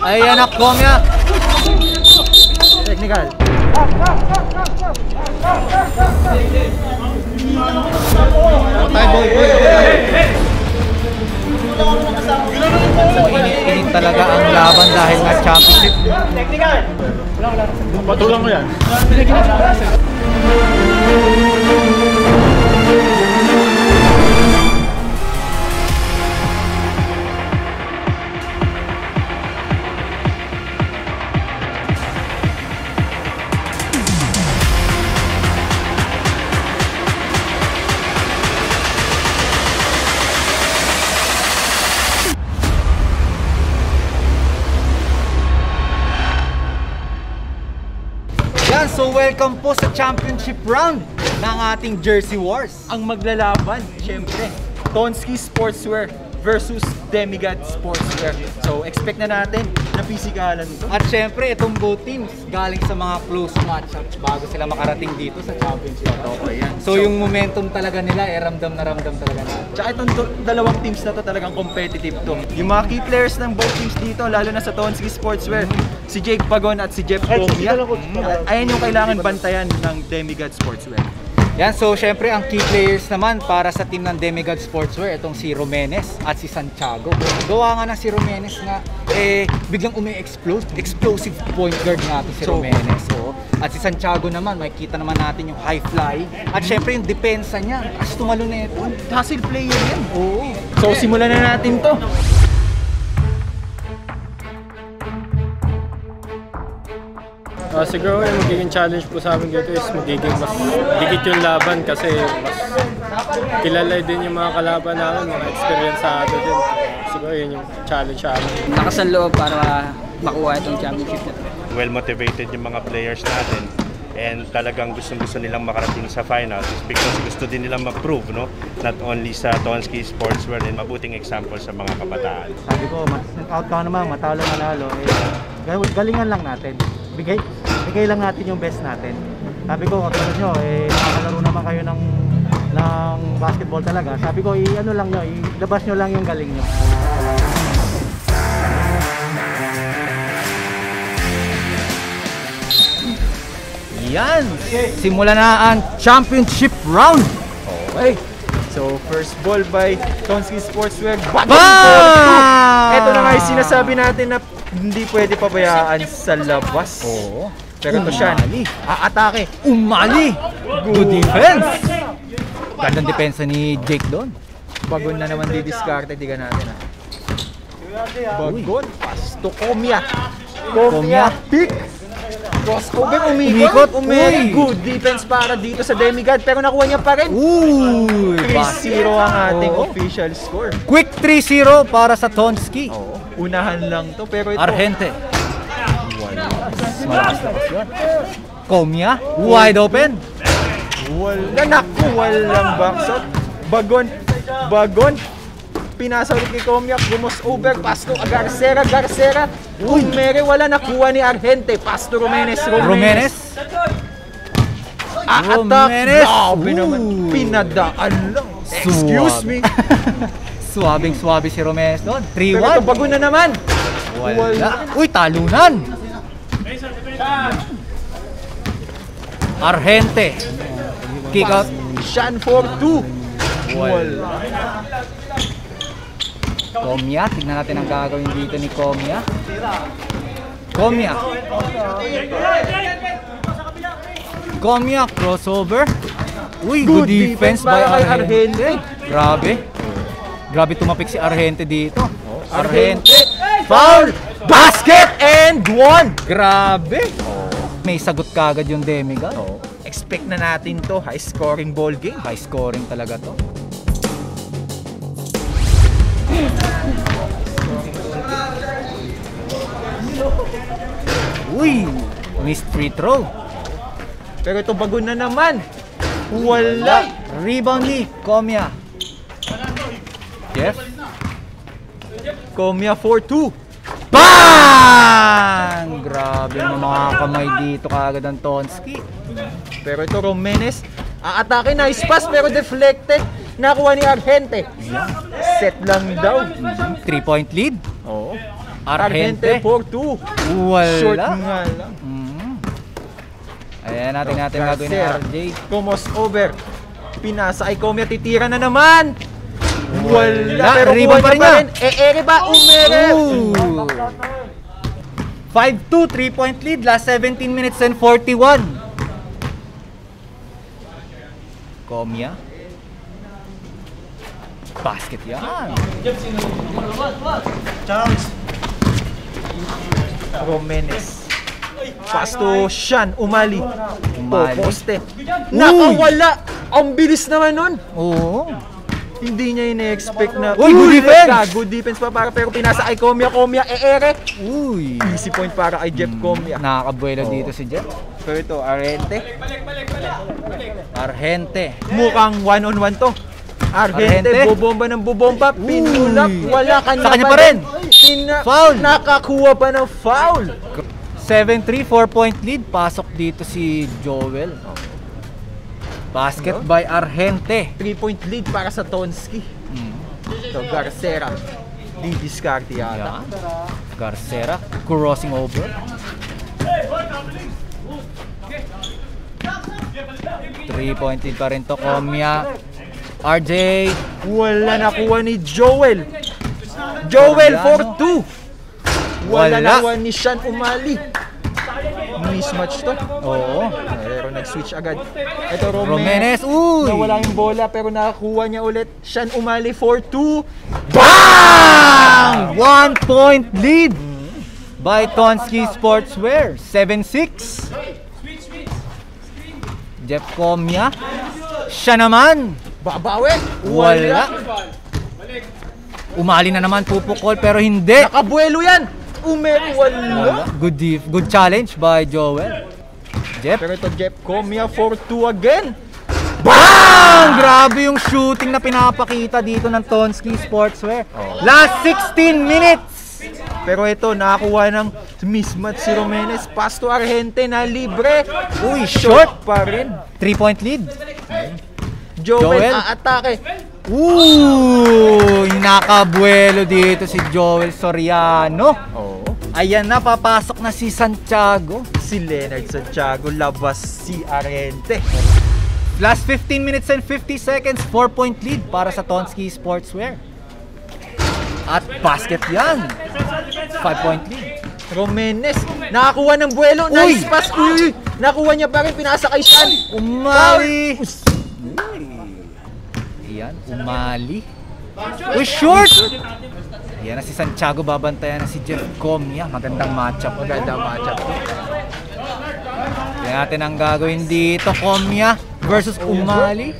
Ayan na, Komya. Technical. Init talaga ang laban dahil nga championship. Technical. Patulang mo yan. So welcome po sa championship round ng ating Jersey Wars. Ang maglalaban, syempre, Tonski Sportswear versus Demigod Sportswear. So expect na natin na pisikalan ito. At syempre, itong both teams galing sa mga close matchups bago sila makarating dito sa championship. Okay, yan. So yung momentum talaga nila, ramdam na ramdam talaga natin. Tsaka itong dalawang teams na to talagang competitive to. Yung mga key players ng both teams dito, lalo na sa Tonski Sportswear, si Jake Pagon at si Jeff Comia. Ayan yung kailangan bantayan ng Demigod Sportswear. Yan, so syempre ang key players naman para sa team ng Demigod Sportswear, itong si Romenes at si Santiago. Gawa nga na si Romenes nga, biglang umi-explode. Explosive point guard natin si Romenes. So, at si Santiago naman, makikita naman natin yung high fly. At syempre yung depensa niya, as tumalo na ito. Hustle player yan. Oo. So simulan na natin to. Siguro yung magiging challenge po sa amin dito is magiging mas dikit yung laban kasi mas kilala din yung mga kalaban namin, mga experienceado din. Siguro yun yung challenge sa amin. Lakas ang loob para makuha itong championship na. Well motivated yung mga players natin and talagang gusto nilang makarating sa finals because gusto din nilang mag-prove, no? Not only sa Tonski Sportswear din mabuting example sa mga kabataan. Sabi ko, outcome naman, matalo manalo, galingan lang natin. Bigay lang natin yung best natin. Sabi ko, katulad nyo, nakakalaro naman kayo ng basketball talaga. Sabi ko, ano lang nyo, ilabas nyo lang yung galing nyo. Yan! Simula na ang championship round! Okay. So, first ball by Tonski Sportswear. Bang! Ito na nga yung sinasabi natin na hindi pwede pabayaan sa labas. Oo. Pero ito siya, aatake. Umali! Good defense! Gandang depensa ni Jake doon. Bagon na naman di-discarded, diga natin ha. Bagon, pass to Komia. Komia, pick! Crossover, umikot. Good defense para dito sa Demigod, pero nakuha niya pa rin. 3-0 ang ating official score. Quick 3-0 para sa Tonski. Unahan lang to, pero ito... Argente. Malakas yun. Komia, wide open. Walang backshot. Bagon. Pinasa ulit kay Komia, gumos over, pass to Garcera. Umere, wala nakuha ni Argente. Pass to Romenes. Attack. Grabe naman. Pinadaan lang. Excuse me. Suwabing-suwabe si Romenes doon. 3-1. Pero ito bago na naman. Wala. Uy, talunan. Argente. Kick out. Shan for 2. Wala. Komia, tignan natin ang gagawin dito ni Komia. Komia, crossover. Uy, good defense by Argente. Grabe tumapik si Argente dito. Argente. Foul! Basket and 1! Grabe. May sagot kagad yung Demigod. Expect na natin to, high scoring ball game. High scoring talaga to. Uy! Missed free throw. Pero ito bago na naman. Wala. Rebound ni Komia. Jeff. Komia 4-2. Bang! Grabe yung mga kamay dito kagad ang Tonski. Pero ito Romenes, aatake, nice pass pero deflected. Nakuha ni Argente. Set lang daw. 3-point lead. Oo. Argente for 2. Wala. Short nga lang. Ayan, natin gagawin ni RJ. Crossover. Pinasa kay Comia, titira na naman. Wala. Pero rebound pa rin niya. Ere ba? Umere. 5-2, 3-point lead. Last 17 minutes and 41. Comia. Basket yan. Romenes. Pass to Sean Umali. Poste. Uy! Nakawala. Ang bilis naman nun. Oo. Hindi niya ine-expect na. Uy, good defense! Good defense pa para, pero pinasa kay Comia. Comia, ere. Uy. Easy point para kay Jeff Comia. Nakakabuelo dito si Jeff. Pero ito, Argente. Argente. Mukhang one-on-one to. Argente, Argente. bobomba ng bobomba. Pinulak. Wala kanya. Sa kanya pa rin. Foul. Nakakuha pa ng foul. 7-3, 4-point lead. Pasok dito si Joel. Basket by Argente. 3-point lead para sa Tonski. Ito, Garcera. Di discarte yata. Yan. Garcera crossing over. 3-point lead pa rin to. Comia. RJ. Wala nakuha ni Joel. Joel for 2. Wala nakuha ni Sean Umali. Mismatch to. Oo. Pero nag-switch agad. Ito, Romenes. Uy. Nawala yung bola pero nakakuha niya ulit. Sean Umali for 2. BANG! 1-point lead by Tonski Sportswear. 7-6. Jeff Comia. Siya naman. Babawi. Wala. Umali na naman, pupukol pero hindi. Nakabuelo yan. Wala. Good challenge by Joel. Jeff. Pero ito, Jeff Comia for 2 again. BANG! Grabe yung shooting na pinapakita dito ng Tonski Sportswear. Last 16 minutes. Pero ito, nakakuha ng mismatch si Romenes. Pass to Argente na libre. Uy, short. Pa rin. 3-point lead. Joel aatake. Nakabuelo dito si Joel Soriano. Oo. Ayan na, papasok na si Santiago. Si Leonard Santiago, labas si Argente. Last 15 minutes and 50 seconds, 4-point lead para sa Tonski Sportswear. At basket yan. 5-point lead. Romenes, nakakuha ng buwelo. Nice pass. Uy! Nakuha niya pa rin, pinasa kay Sean. Umali. Ayan, Umali. Uy, short! Ayan na si Santiago, babantayan na si Jeff Comia. Magandang matchup. Magandang matchup. Kaya natin ang gagawin dito, Comia versus Umali.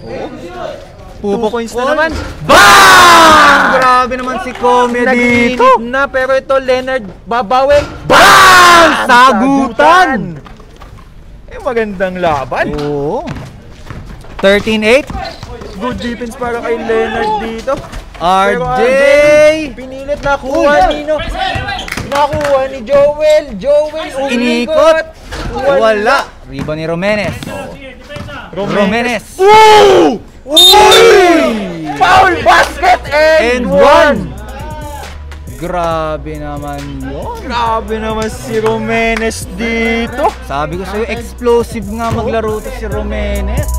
2 points na naman. BANG! Grabe naman si Comia dito. Nag-iinit na, pero ito Leonard babawi. BANG! Sagutan! Magandang laban. Oo. 13-8. Good defense para kay Leonard dito. RJ! Pinilit, nakuha Nino. Nakuha ni Joel. Joel Inikot. Wala. Rebound ni Romenes. Romenes. Foul basket and one. Grabe naman yun. Grabe naman si Romenes dito. Sabi ko sa'yo, explosive nga maglaro to si Romenes.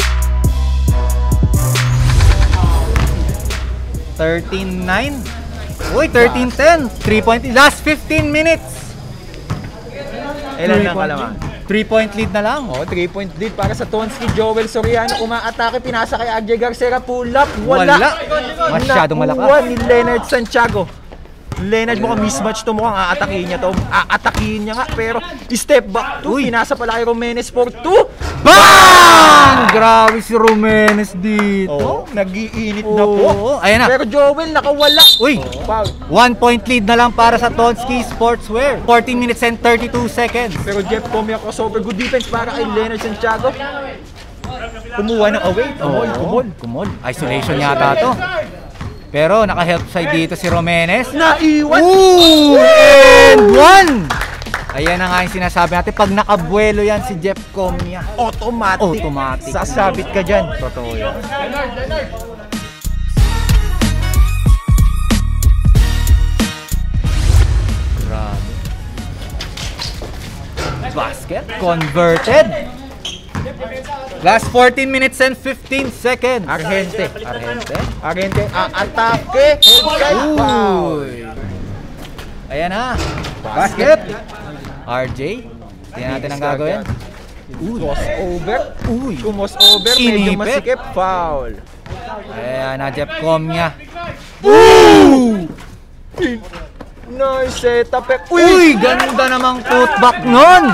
13-9. Uy, 13-10. 3-point lead. Last 15 minutes. Ilan lang kalaman? 3-point lead na lang. 3-point lead para sa Tonski. Joel Soriano umaatake, pinasa kay RJ Garcera, pull up, Wala. Masyadong malakas. Nakuha ni Leonard Santiago. Leonard mukhang mismatch to, mukhang aatakihin niya to. Aatakihin niya nga, pero step back to. Pinasa pala kay Romenes for 2. BANG! Grabe si Romenes dito. Nag-iinit na po. Ayan na. Pero Joel nakawala. Uy! Foul. 1-point lead na lang para sa Tonski Sportswear. 14 minutes and 32 seconds. Pero Jeff Comia crossover, good defense para kay Leonard Santiago. Kumuha ng away. Kumol. Isolation yata to. Pero naka-help side dito si Romenes. Naiwan. And one! Ayan na nga yung sinasabi natin. Pag nakabuelo yan si Jeff Comia, Automatic. Sasabit ka dyan. Totoo yan. basket. Converted. Last 14 minutes and 15 seconds. Argente. Atake. Uy. Ayan na. Basket. RJ. Tingnan natin ang gagawin. Crossover. Uy. Crossover. Medyo Inipit. masikip. Foul. Ayan na, Jeff Comia. Nice setup. Uy, ganda namang putback nun.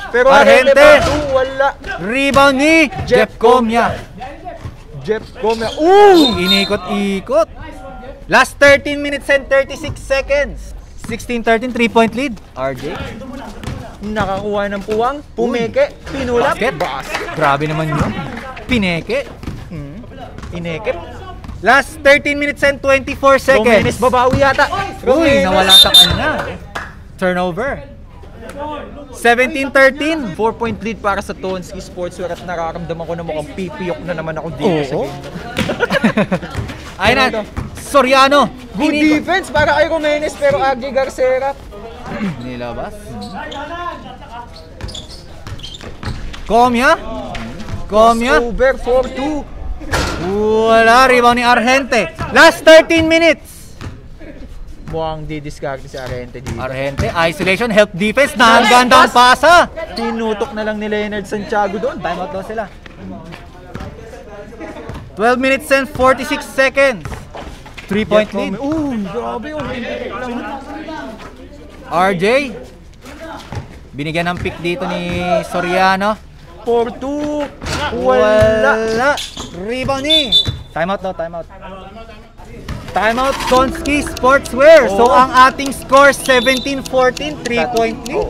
Pero Argente. Argente. Wala. Rebound ni Jeff Comia. Jeff Comia. Inikot-ikot. Last 13 minutes and 36 seconds. 16-13, 3-point lead. RJ. Nakakuha ng puwang. Pumeke. Pinulap. Basket. Grabe naman yun. Pineke. Inekip. Last 13 minutes and 24 seconds. Romenes babawi yata. Uy, nawala sa kanya. Turnover. 17-13. 4-point lead para sa Tonski Sportswear at nararamdaman ko na mukhang pipiyok na naman ako dito sa game. Ayun na. Soriano. Good defense para kay Romenes pero Agi Garcera. Nilabas. Comia. Over 4-2. Wala. Rebound ni Argente. Last 13 minutes. Mukhang didiskarte si Argente dito. Argente. Isolation. Help defense. Nakagandang pasa. Tinutok na lang ni Leonard Santiago doon. Time out daw sila. 12 minutes and 46 seconds. 3-point lead. Grabe yun. RJ. Binigyan ng pick dito ni Soriano. 4-2. Wala. Rebound ni. Timeout daw, timeout. Timeout, Tonski Sportswear. So ang ating score 17-14, 3-point lead.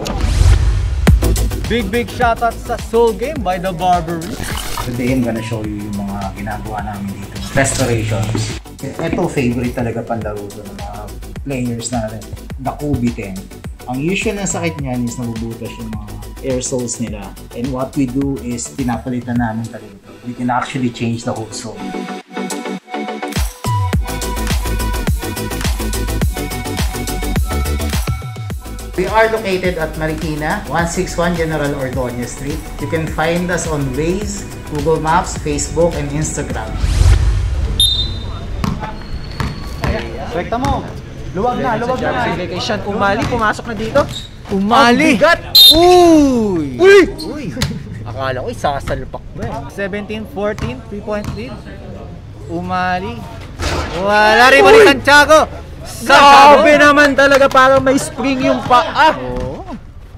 Big shoutout sa Soul Game by the Barbary. Today I'm gonna show you yung mga ginagawa namin dito. Restorations. Ito favorite talaga panlaro to ng mga players natin. The Kobe 10. Ang usual na sakit niyan is nabubutas yung mga air soles nila. And what we do is pinapalitan namin talaga ito. We can actually change the whole sole. We are located at Marikina, 161 General Ordonez Street. You can find us on Waze, Google Maps, Facebook, and Instagram. Rekta mo. Luwag na. Sige, kay Sean Umali, pumasok na dito. Umali. Ang bigat. Uy! Akala ko isasalpak ba eh. 17-14, 3-point lead. Umali. Wala rin ni Santiago. Sabi naman talaga parang may spring yung paa.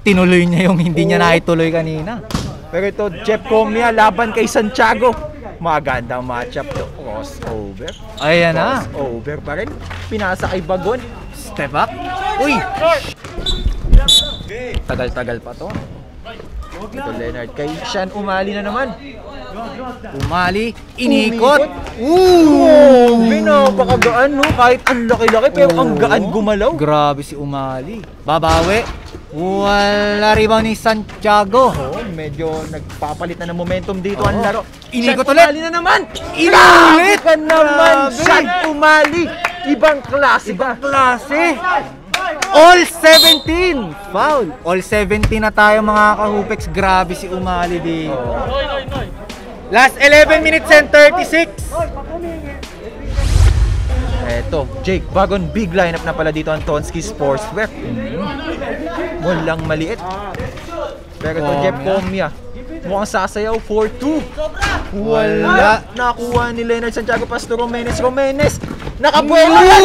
Tinuloy niya yung hindi niya naituloy kanina. Pero ito, Jeff Comia laban kay Santiago. Magandang matchup to. Crossover. Ayan na. Crossover pa rin. Pinasa kay Bagon. Step up. Uy! Tagal-tagal pa to. Ito Leonard. Kay Sean Umali na naman. Umali. Inikot. Napakagaan no. Kahit ang laki-laki pero ang gaan gumalaw. Grabe si Umali. Babawi. Wala rebound ni Santiago. Medyo nagpapalit na ng momentum dito ang laro. Inikot Sean ulit. Umali na naman. Inulit. Grabe ka naman. Grabe. Sean Umali. Ibang klase ba? Klase. All 17. Foul. All 17 na tayo mga kahupex. Grabe si Umali dito. Last 11 minutes and 36. Eto, Jake, bagong big lineup na pala dito ang Tonski Sportswear. Walang maliit. Pero ito, Jeff Comia. Mukhang sasayaw 4-2. Wala. Nakuha ni Leonard Santiago Pastor Romenes. Nakabuelo yan!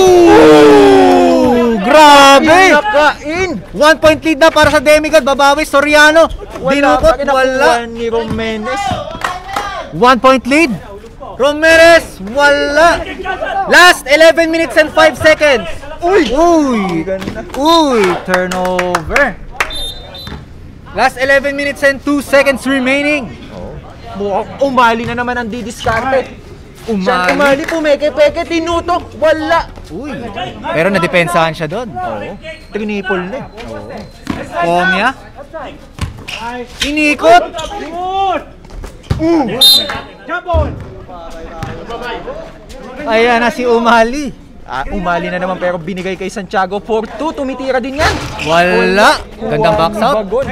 Grabe! Nakain! 1-point lead na para sa Demigod. Babawi, Soriano. Dinukot, wala. Ni Romenes. 1-point lead. Romenes, wala. Last 11 minutes and 5 seconds. Uy! Turnover. Last 11 minutes and 2 seconds remaining. Mukhang Umali na naman ang didiskarte. Umali pumeke-peke, tinutok, wala. Uy. Pero nadepensahan siya doon. Trinipol na. Comia. Inikot. Ayan na si Umali. Umali na naman pero binigay kay Santiago. 4-2, tumitira din yan. Wala. Gandang box out. Bagon.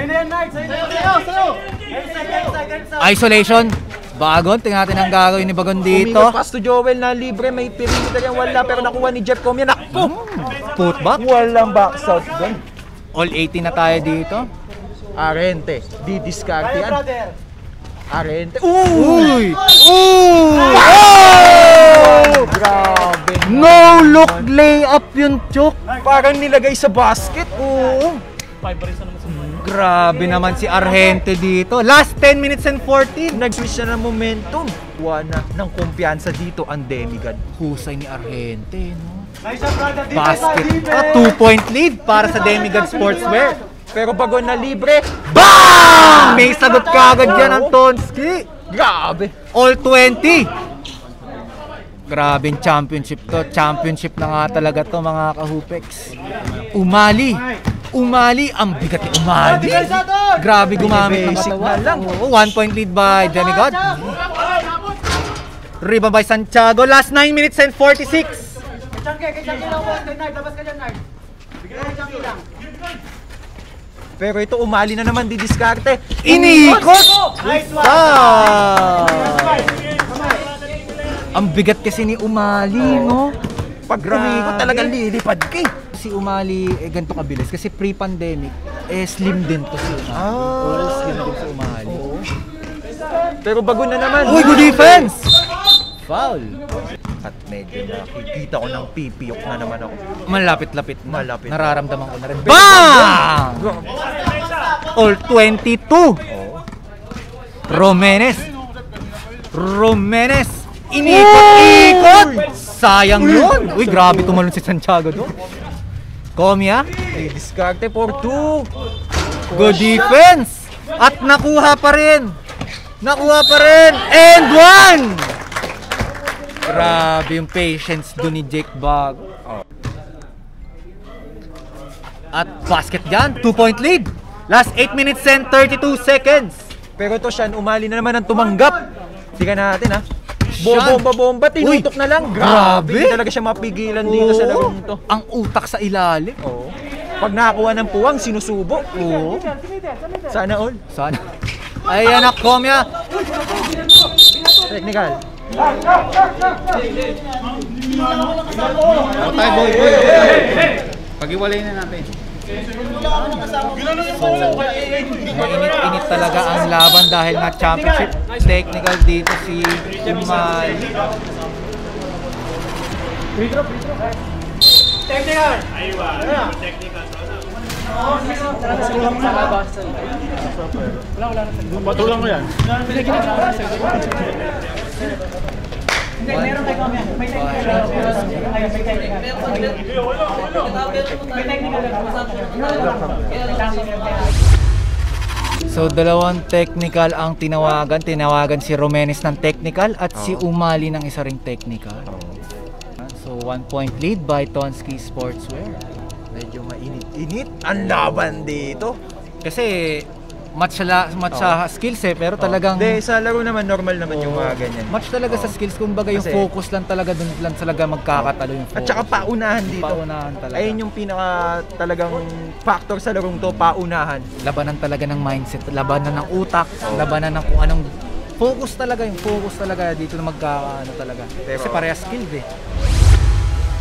Isolation. Bagon, tingnan natin ang gagawin ni Bagon dito. Umigot pass to Joel na libre, may perimeter yan, wala, pero nakuha ni Jeff Comia. Naku! Putback. Walang box out doon. All 18 na tayo dito. Arente, di-discard yan. Arente. Uy! Grabe. No look layup yun, Chok. Parang nilagay sa basket. Oo. Grabe naman si Argente dito. Last 10 minutes and 14. Nag-switch na ng momentum. Wala ng kumpiyansa dito ang demigod. Husay ni Argente, no? Basket. 2-point lead para sa Demigod Sportswear. Pero Bagon na libre. BANG! May sagot kagad yan ang Tonski. Grabe. All 20. Grabe yung championship to. Championship na nga talaga to, mga kahupex. Umali. Umali. Ang bigat ni Umali. Grabe gumamit ng katawan. lang. 1-point lead by Demigod. Rebound by Santiago. Last 9 minutes and 46. Pero ito Umali na naman didiskarte. Iniikot! Ang bigat kasi ni Umali, no? Pag umikot talagang lilipad ka eh. Si Umali, ganito kabilis. Kasi pre-pandemic, slim din to si Umali. Slim din si Umali. Pero Bagon na naman. Uy, good defense! Foul. At medyo nakikita ko ng pipiyok na naman ako. Malapit-lapit na. Malapit. Nararamdaman ko na rin. BANG! All 22. Romenes. Inikot-ikot. Sayang yun. Uy, grabe tumalon si Santiago doon. Comia. Diskarte for 2. Good defense. At nakuha pa rin. And one. Grabe yung patience doon ni Jake Bag. At basket dyan, 2-point lead. Last 8 minutes and 32 seconds. Pero ito siya, Umali na naman ang tumanggap. Tika natin ha. Siyan. Bomba, tinutok na lang. Grabe. Hindi talaga siya mapigilan dito sa larong to. Ang utak sa ilalim. Oo. Pag nakakuha ng puwang, sinusubo. Oo. Sana all. Sana. Ayan na, Comia. Technical. Tayo, boy. Pag-iwalay na natin. So, mainit-init talaga ang laban dahil nga championship technical dito si Umali. Technical! Patulang mo yan. Meron tayo kami. May So, dalawang technical ang tinawagan. Tinawagan si Romenes ng technical at si Umali ng isa ring technical. So, 1-point lead by Tonski Sportswear. Medyo mainit-init ang laban dito. Kasi match sa skills pero talagang Hindi, sa laro naman normal naman yung mga ganyan. match talaga sa skills, kumbaga yung Kasi focus lang talaga doon lang talaga magkakatalo yung focus. At saka paunahan dito. Paunahan talaga. Ayun yung pinaka talagang factor sa larong to, paunahan. Labanan talaga ng mindset, labanan ng utak, labanan ng kung anong focus talaga, yung focus talaga dito na magkakaano talaga. Kasi parehas skilled eh.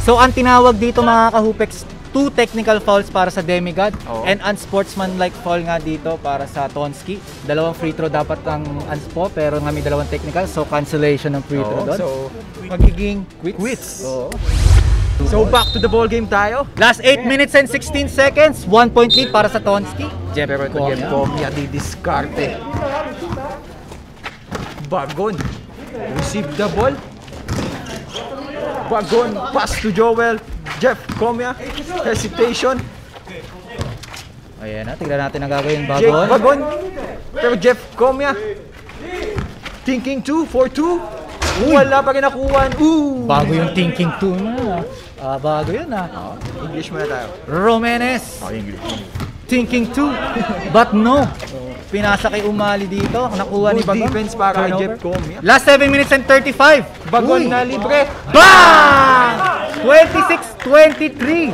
So ang tinawag dito mga kahupex, 2 technical fouls para sa Demigod and unsportsmanlike foul nga dito para sa Tonski. 2 free throw dapat ang unspo pero nga may 2 technical, so cancellation ng free throw doon. So, magiging quits. So back to the ball game tayo. last 8 minutes and 16 seconds, 1-point lead para sa Tonski. Pero ito Jeff Comia didiskarte. Bagon. Receive the ball. Bagon. Pass to Joel. Jeff Comia. Hesitation. Ayan na, tignan natin ang gagawin Jake Bagon. Bagon. Pero Jeff Comia. Thinking 2 for 2. Wala pa rin nakuha. Bago yung thinking 2 na. Bago yun English muna tayo. Romenes. English. Thinking 2. But no. Pinasa kay Umali dito. Nakuha ni Bagon. Defense para kay Turnover. Jeff Comia. Last 7 minutes and 35. Bagon na libre. Bang! 26-23.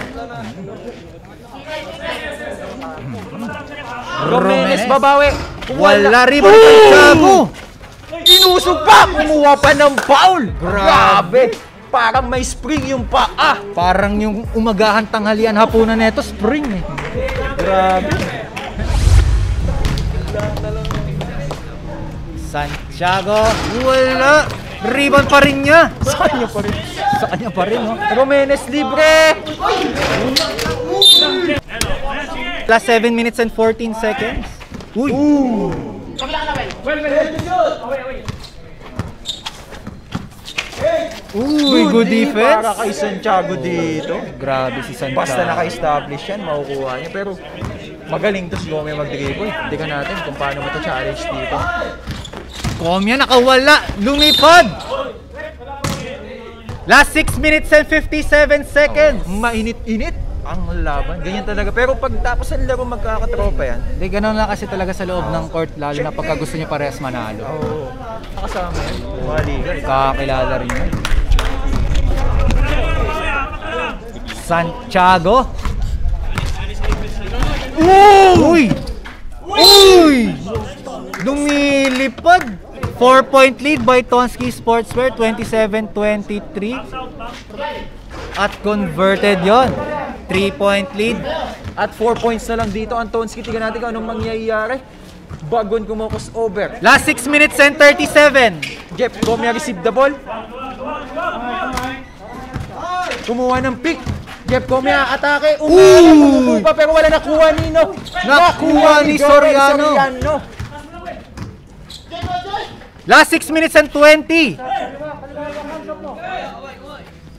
Romenes babawi. Wala rebound ni Santiago. Inusog pa! Kumuha pa ng foul! Grabe! Parang may spring yung paa! Parang yung umagahan, tanghalian, hapunan neto, spring eh. Grabe! Santiago, wala. Rebound pa rin niya. Sa kanya pa rin. Sa kanya pa rin, no? Romenes libre! Last 7 minutes and 14 seconds. Uy! Uy, good defense. Para kay Santiago dito. Grabe si Santiago. Basta naka-establish yan, makukuha niya. Pero magaling to si Gomez mag-dribble. Tingnan natin kung paano mo challenge dito. Komya nakawala. Lumipad. Last 6 minutes and 57 seconds. Mainit-init ang laban. Ganyan talaga. Pero pag tapos ang laro magkakatropa yan. Hindi, ganun lang kasi talaga sa loob ng court, lalo na pagka gusto niya parehas manalo. Oo. Nakasama yan. Maligan. Kakilala rin yun. Santiago. Uy! Uy! Lumilipad. 4-point lead by Tonski Sportswear, 27-23. At converted yon. 3-point lead. At 4 points na lang dito ang Tonski. Tingnan natin kung anong mangyayari. Bagon kumukos over. Last 6 minutes and 37. Jeff Gomez receive the ball. Kumuha ng pick. Jeff Gomez atake. Umuwi pa pero wala nakuha Nino. Nakuha ni Soriano. Last 6 minutes and 20.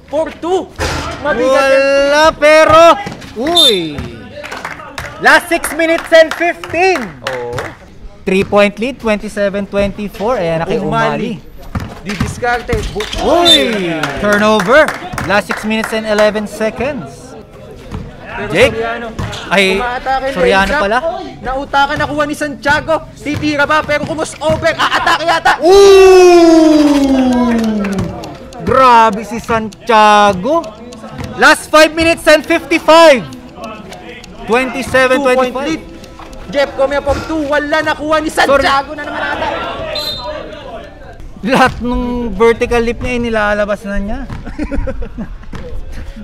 4-2. Mabigat yan. Wala pero. Uy. Last 6 minutes and 15. Oh. 3-point lead, 27-24. Ayan na kay Umali. Didiskarte. Uy! Turnover. Last 6 minutes and 11 seconds. Pero Jake? Soriano. Ay, Umaatake Soriano lane pala. shot. Nautakan nakuha ni Santiago. Titira ba pero kumus over. Aatake yata. Ooh! Grabe si Santiago. Last 5 minutes and 55. 2-point lead. 27-25. Jeff Gomez for 2. Wala nakuha ni Santiago na naman ata. Lahat ng vertical leap niya nilalabas na niya.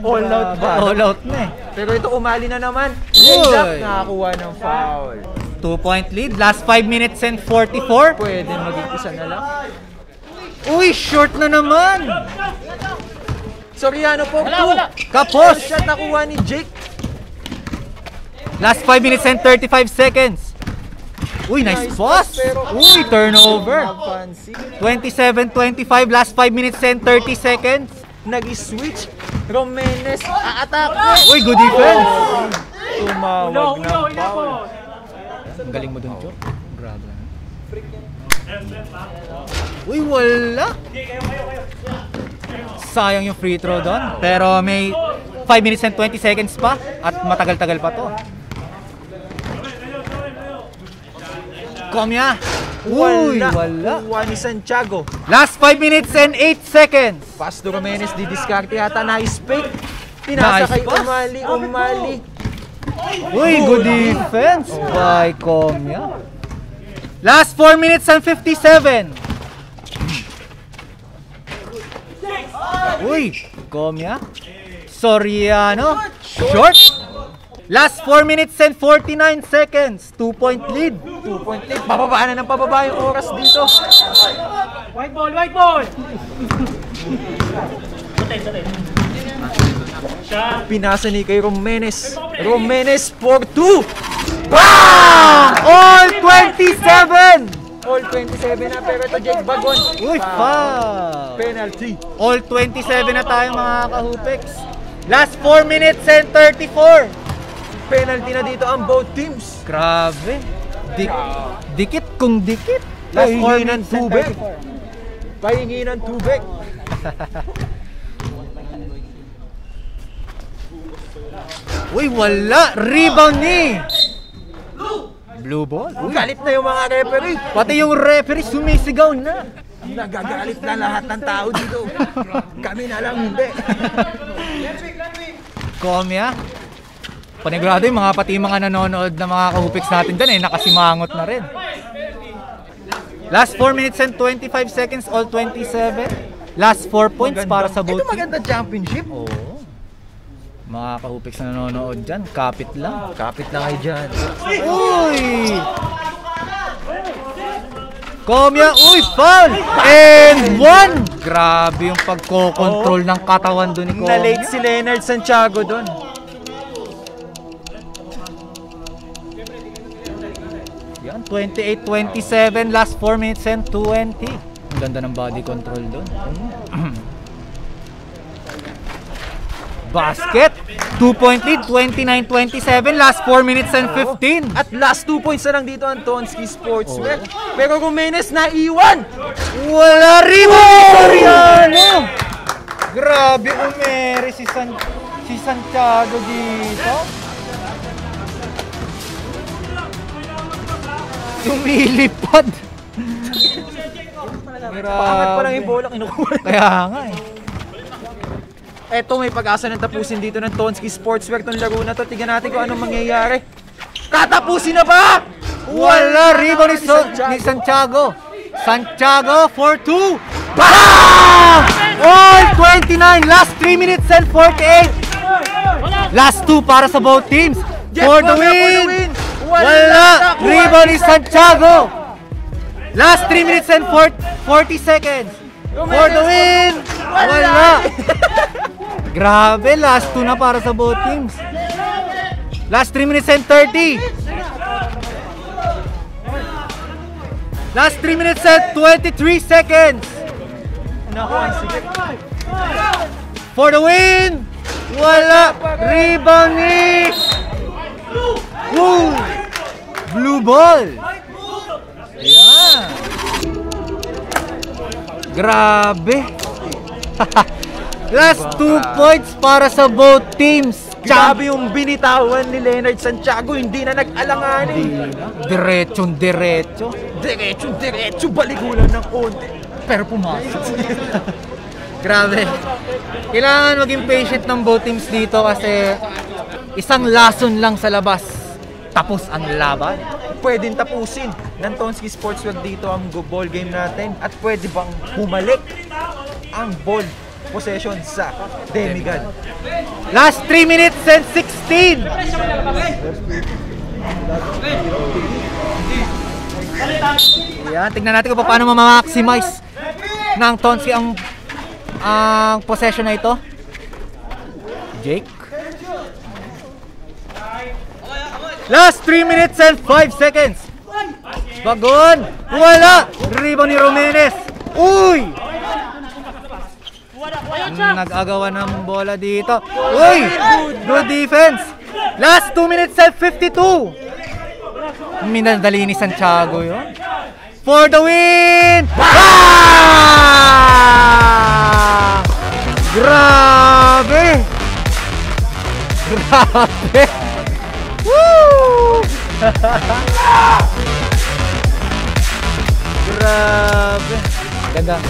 All out ba? All out na eh. Pero ito umali na naman. Uy! End up nakakuha ng foul. 2-point lead. Last 5 minutes and 44. Pwede maging isa na lang. Uy, short na naman. Soriano for 2. Kapos. Shot nakuha ni Jake. Last 5 minutes and 35 seconds. Uy, nice pass. Uy, turnover. 27-25. Last 5 minutes and 30 seconds. Nag-switch. Romenes aatake. Uy, good defense. Tumawag ng foul. Ang galing mo dun, Chok. Grabe. Uy, wala. Sayang yung free throw doon. Pero may 5 minutes and 20 seconds pa. At matagal-tagal pa to. Komya. Uy, wala. Kuha ni Santiago. Last 5 minutes and 8 seconds. Pass to Romenes. Didiskarte yata. Nice fake. Pinasa Nice kay pass. Umali. Uy, good defense by Komya. Last 4 minutes and 57. Uy, Komya. Soriano. Short. Last 4 minutes and 49 seconds. 2-point lead. 2-point lead. Pababa na ng pababa yung oras dito. White ball! Pinasa ni kay Romenes. Romenes for 2. Bang! All 27! All 27 na pero ito Jake Bagon. Uy, foul! Penalty. All 27 na tayo mga kahupex. Last 4 minutes and 34. Penalty na dito ang both teams. Grabe. Dikit kung dikit. Last Pahingi 4 ng minutes and tubig. 34. Pahingi ng tubig. Uy, wala. Rebound ni. Blue ball. Uy, Galit na yung mga referee. pati yung referee sumisigaw na. Nagagalit na lahat ng tao dito. Kami na lang hindi. Komya. Panigurado yung pati mga nanonood na mga kahupiks natin dyan nakasimangot na rin. Last 4 minutes and 25 seconds, all 27. Last 4 points para sa both Ito maganda championship. Oo. Mga kahupiks na nanonood dyan, kapit lang. Kapit lang kayo dyan. Uy! Komya, uy, foul! And 1! Grabe yung pagkokontrol ng katawan doon ni Komya. Na-late si Leonard Santiago doon. Yan, 28-27, last 4 minutes and 20. Ang ganda ng body control doon. Basket! 2-point lead, 29-27, last 4 minutes and 15. At last 2 points na lang dito ang Tonski Sportswear. Pero Rumenes naiwan! Wala rin Soriano! Grabe, umere si Santiago dito. Lumilipad. Paangat pa lang yung bola, kinukuha. Kaya nga eh. Eto, may pag-asa ng tapusin dito ng Tonski Sportswear itong laro na to. Tignan natin kung anong mangyayari. Tatapusin na ba? Wala rebound ni Santiago. Santiago for 2. BAM! All 29. Last 3 minutes and 48. Last 2 para sa both teams. For the win. Wala rebound ni Santiago. Last 3 minutes and 40 seconds. For the win. Wala. Grabe, last 2 na para sa both teams. Last 3 minutes and 30. Last 3 minutes and 23 seconds. For the win. Wala. Rebound ni Blue ball. Ayan. Grabe. Last 2 points para sa both teams. Grabe yung binitawan ni Leonard Santiago. Hindi na nag-alanganin. Diretso. Diretso, baligulan ng konti. Pero pumasok. Grabe. Kailangan maging patient ng both teams dito kasi isang lason lang sa labas. Tapos ang laban. Pwedeng tapusin ng Tonski Sportswear dito ang ball game natin. At pwede bang bumalik ang ball possession sa Demigod. Last 3 minutes and 16. Ayan, tignan natin kung paano ma-maximize ng Tonski ang possession na ito. Jake. Last 3 minutes and 5 seconds. Bagon. Wala. Rebound ni Rumenes. Uy! Nag-agawa ng bola dito. Uy! Good defense. Last 2 minutes and 52. Minadali ni Santiago yun. For the win! Ah! Grabe! Grabe! Woo! Grabe! Ganda.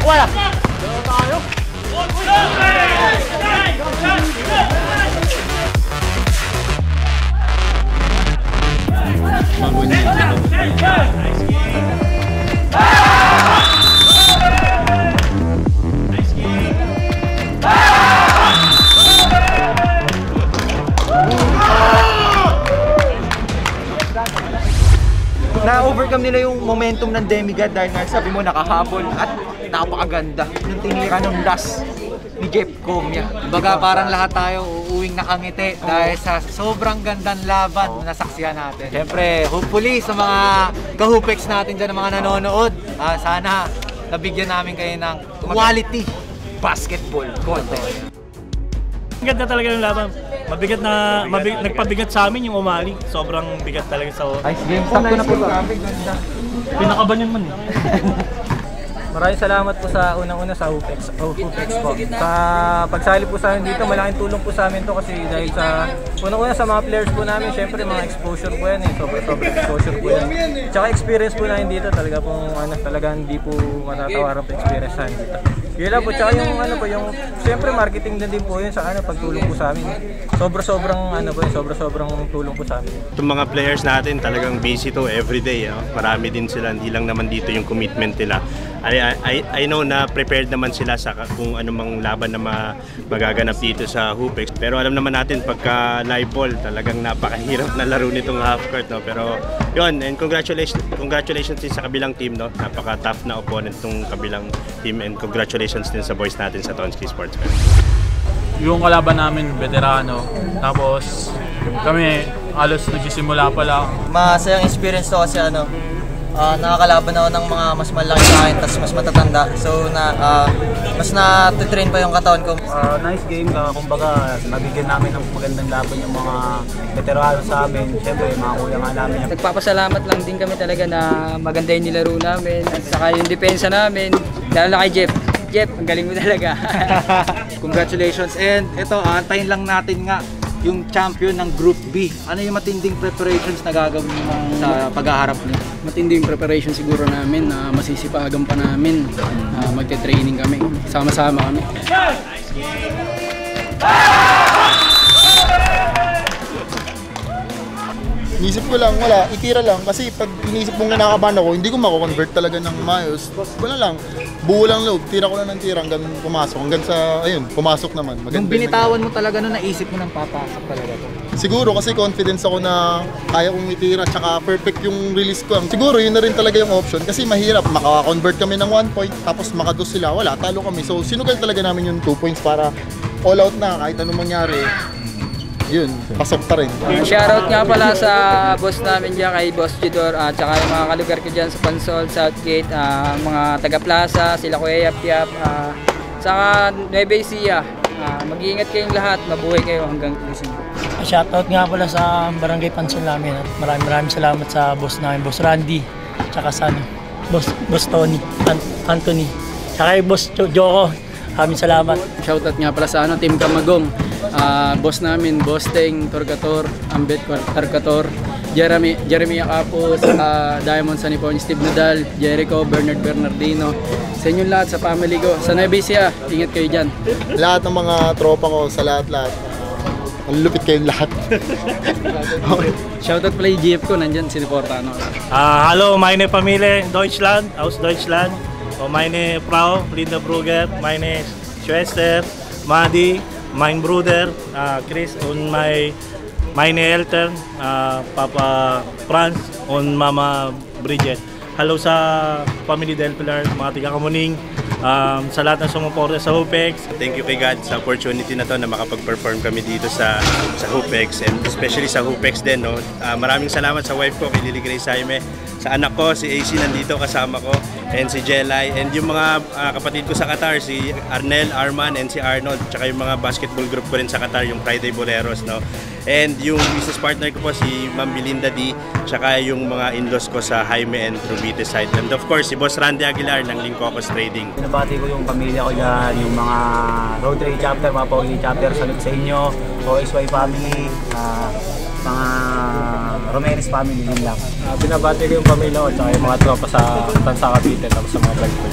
Wala. Na-overcome nila yung momentum ng Demigod dahil nga sabi mo nakahabol at napakaganda ng tinira ng last ni Jeff Komya. Baga parang lahat tayo uuwing nakangiti dahil sa sobrang gandang laban na nasaksihan natin. Siyempre, hopefully sa mga kahupiks natin dyan, mga nanonood, sana nabigyan namin kayo ng quality Basketball content. Ang ganda talaga yung laban. Nagpabigat sa amin yung umali. Sobrang bigat talaga sa Ice game. Sakto na po. pinakaban yun man. Maraming salamat po sa unang-una sa Hoopex po. Sa pagsali po sa amin dito, malaking tulong po sa amin to kasi dahil sa unang-una sa mga players po namin, syempre mga exposure po yan eh. Sobrang exposure po yan. Tsaka experience po namin dito, talaga pong talagang hindi po matatawaran po experience namin dito. Yun lang po, tsaka yung yung siyempre marketing din po yun sa pagtulong po sa amin. Sobrang tulong po sa amin. Itong mga players natin talagang busy to everyday. Marami din sila, hindi lang naman dito yung commitment nila. I know na prepared naman sila sa kung anumang laban na magaganap dito sa Hoopex. Pero alam naman natin pagka live ball, talagang napakahirap na laro nitong half court. No? Pero yun, and congratulations din sa kabilang team. No? Napaka-tough na opponent tong kabilang team, and congratulations din sa boys natin sa Tonski Sports. Yung kalaban namin, veterano. Tapos kami, halos nagsisimula pa lang. Masayang experience to kasi nakakalaban ako ng mga mas malaki sa akin, tapos mas matatanda. So, mas na-train pa yung katawan ko. Nice game, kumbaga nabigyan namin ng magandang laban yung mga veterano sa amin. Siyempre, mga kuya nga namin. Nagpapasalamat lang din kami talaga na maganda yung nilaro namin at saka yung depensa namin, lalo na kay Jeff. Jeff, ang galing mo talaga. Congratulations, and ito, antayin lang natin nga yung champion ng Group B. Ano yung matinding preparations na gagawin mo sa paghaharap niyo? Matinding preparation siguro namin na masisipagan pa namin. Magte-training kami, sama-sama kami. Inisip ko lang, wala, itira lang kasi pag inisip mong nakakabahan ako, hindi ko mako-convert talaga ng maayos. Wala lang, buo lang loob, tira ko lang ng tira hanggang pumasok, hanggang sa, ayun, pumasok naman. Nung binitawan mo talaga nun, naisip mo nang papasok talaga to? Siguro kasi confidence ako na kaya kong itira, tsaka perfect yung release ko. Siguro yun na rin talaga yung option kasi mahirap, maka-convert kami ng 1 point, tapos makados sila, wala, talo kami. So sinugal talaga namin yung 2 points para all out na kahit anong mangyari. Yun, pasok pa rin. Shoutout nga pala sa boss namin dyan, kay Boss Jidor, at saka yung mga kalugar ko dyan sa Pansol, Southgate, mga taga-plaza, sila Kuya Yap-Yap, saka Nueva Ecija. Mag-iingat kayong lahat, mabuhay kayo hanggang gising. Shoutout nga pala sa Barangay Pansol namin at maraming salamat sa boss namin, Boss Randy, tsaka sa Boss Tony, Anthony, tsaka kay Boss Joko. Maraming salamat. Shoutout nga pala sa Team Kamagong. Boss namin, Boss Teng, Torgator, Ambet Torgator, Jeremy Acapos, Diamond Sanipon, Steve Nadal, Jericho, Bernard Bernardino. Sa inyong lahat, sa family ko, sa Nueva Ecija, ingat kayo dyan. Lahat ng mga tropa ko, sa lahat. Ang lupit kayong lahat. Okay. Shoutout pala yung GF ko, nandyan, siniportano. Hallo, meine Familie Deutschland, aus Deutschland. Meine Frau, Linda Brugger, meine Schwester, Madi, mein Bruder, Chris, und meine Eltern, Papa Franz und Mama Bridget. Hello sa Family Del Pilar, mga taga-Kamuning, sa lahat ng sumuporta sa Hoopex. Thank you kay God sa opportunity na to na makapag-perform kami dito sa Hoopex, and especially sa Hoopex din. No? Maraming salamat sa wife ko, kay Lily Grace Jaime, sa anak ko, si AC nandito kasama ko, and si Jelay, and yung mga kapatid ko sa Qatar, si Arnel, Arman, and si Arnold, tsaka yung mga basketball group ko rin sa Qatar, yung Friday Boleros, no? And yung business partner ko po si Ma'am Belinda D, tsaka yung mga in-laws ko sa Jaime and Rubite side, and of course si Boss Randy Aguilar ng Lincocos Trading. Binabati ko yung pamilya ko dyan, yung mga Road Trade chapter, mga Pogi chapter, salut sa inyo, OSY family, mga Romeres family, yun lang. Binabati ko yung pamilya ko at yung mga tropa sa Tansa Cavite, tapos sa mga vlog ko.